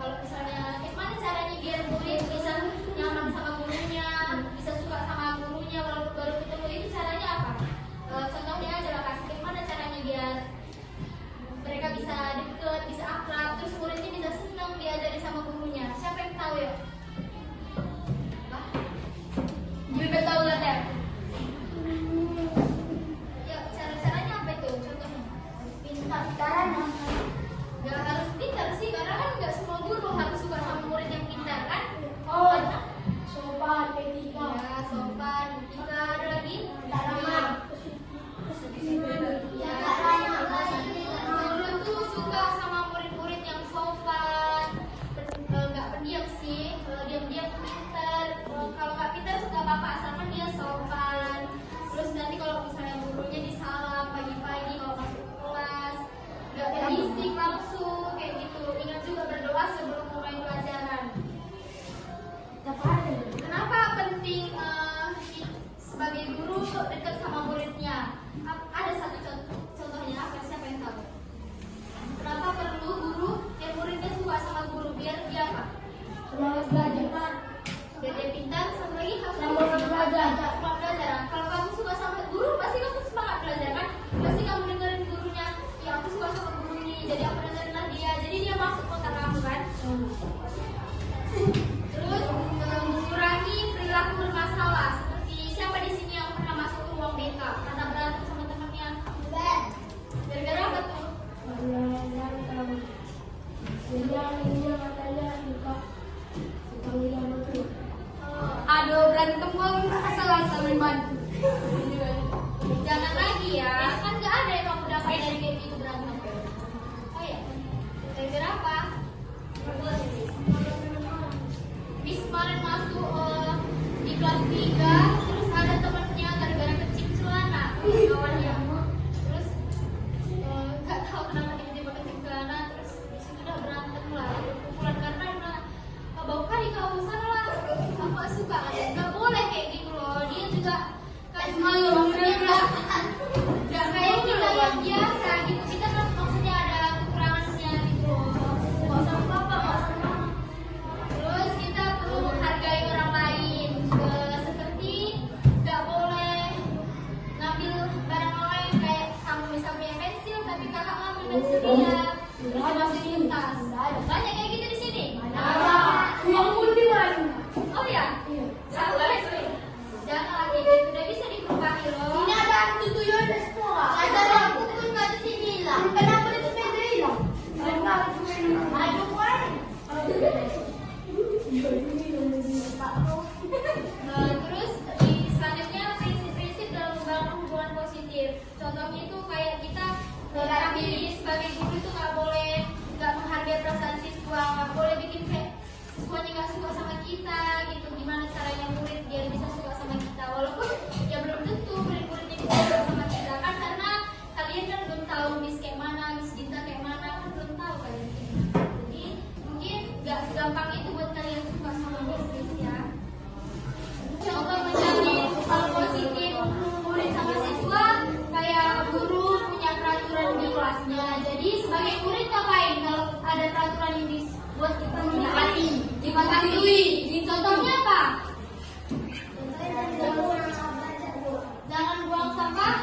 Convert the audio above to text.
Kalau misalnya gimana caranya biar murid bisa nyaman sama gurunya, bisa suka sama gurunya walaupun baru ketemu, itu caranya apa? Contohnya adalah kasih gimana caranya biar mereka bisa deket, bisa akrab, terus muridnya bisa senang diajari sama gurunya. Siapa yang tahu ya? Juga tahu lah Ter. Ya, cara-caranya apa itu? Contohnya? Pintar caranya. Gak harus pintar sih, karena kan gak semua guru harus suka sama murid yang pintar kan? Oh, Karena sopan, etika. ya, sopan, etika, ada lagi? Ya, guru tuh suka sama murid-murid yang sopan, nggak pendiam sih, diam-diam pintar. Kalau nggak pintar suka apa-apa, asalkan dia sopan. Terus nanti kalau misalnya gurunya disalam pagi-pagi kalau masuk ke kelas, nggak berisik langsung kayak gitu. Ingat juga berdoa sebelum mulai pelajaran. Kenapa penting sebagai guru dekat sama muridnya? Ada satu contohnya apa? Siapa yang tahu? Kenapa perlu guru yang muridnya suka sama guru biar dia apa? Semangat belajar. Biar dia pintar. Satu lagi Semangat belajar. Semangat belajar. Kalau kamu suka sama guru, pasti kamu semangat belajar kan? Pasti kamu dengerin gurunya. Ya aku suka sama guru ini, jadi aku dengerinlah dia. Jadi dia masuk otak kamu kan? Terus mengurangi perilaku bermasalah. Seperti siapa di sini yang pernah masuk ke ruang BK karena berantem sama temannya? Gara-gara apa tuh? Aduh, berantem gua asal-asalan bantu. Jangan lagi ya, kan nggak ada yang kamu dapat dari kayak gitu berantem. Oh ya, gara-gara apa? Bis kemarin masuk di kelas 3, terus ada temannya gara-gara kecil celana kawannya. Terus nggak tahu kenapa tiba-tiba kecil celana, terus disitu udah berantem lah, pukulan karena bau kali kau sana lah. Aku gak suka, nggak boleh kayak gitu loh. Dia juga kan malu, nggak kayak kita yang biasa gitu. Kita kan maksudnya ada kekurangannya gitu loh. Nggak usah apa-apa, nggak usah mama. Terus kita perlu menghargai orang lain, seperti nggak boleh ngambil barang orang lain. Kayak kamu bisa punya pensil tapi kakak ngambil pensil dia, terus masukin tas. Banyak kayak gitu di sini. Uang pun di mana? Oh ya? Salah itu. Jangan lagi gitu, udah bisa diperubahi loh. Ini ada tuyul di sekolah. Ada lampu pun nggak di sini lah. Kenapa itu beda hilang? Ayo kan? Terus di selanjutnya prinsip-prinsip dalam membangun hubungan positif. Contohnya itu kayak kita diri sebagai guru itu nggak menghargai perasaan siswa, nggak boleh bikin kayak siswanya nggak suka sama kita gitu. Gimana caranya murid biar bisa suka sama kita, walaupun ya belum tentu murid-muridnya bisa suka sama kita kan, karena kalian kan belum tahu Miss kayak mana, Miss Ginta kayak mana, kan belum tahu kalian. Jadi mungkin nggak segampang itu buat kalian suka sama Miss ya. Contoh menjalin hal positif murid sama siswa, kayak guru punya peraturan di kelasnya. Jadi sebagai murid ngapain kalau ada peraturan yang dibuat kita menyakati? Dipatuhi. Contohnya apa? Jangan buang sampah